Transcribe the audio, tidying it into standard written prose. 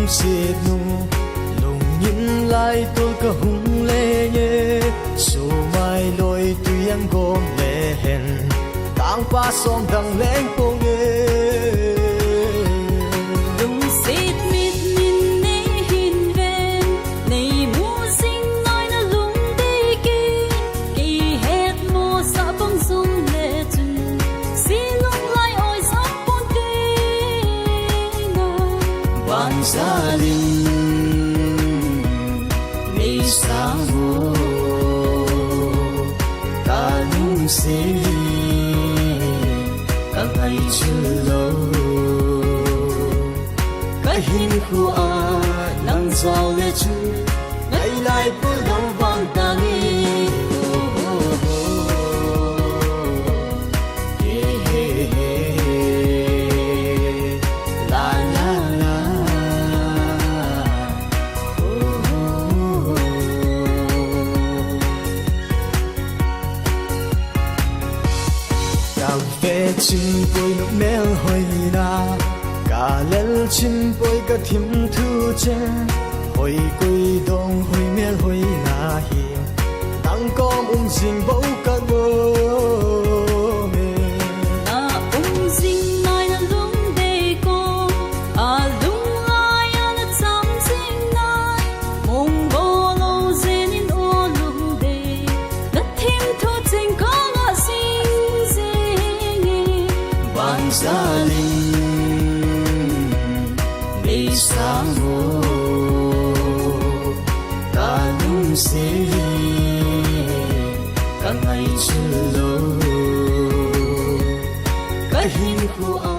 xiết nu lòng nhìn lại tôi có hung lệ nhé số mai lối tuy anh gom lệ hẹn tang pa som đằng lên cô nghe lung xiết mít min nê hin ven này mua sinh nói nó lung đi kỳ hết mua sa bông dung lệ chân xí lung lại oi sắp bông đi ban gia đình ngày sáng vô ta nung xí cả ngày chưa lâu cái hình của nắng gió lệ chú ngày lại bữa đông vang ta đi la la la cà phê chim bôi nước mel hồi na cà lel chim bôi cả thìm thu che hồi quỳ đông hồi mel hồi na hi tăng com dinh bầu cả ngô mê na dinh nói nó lung đi cô lung ai nó chăm dinh nói mong bồ lâu dinh in ô lung đi nó thêm thu dinh có nó dinh dinh ban gia đình ngày sáng vô ta nung xí cả ngày chưa lâu cái hình của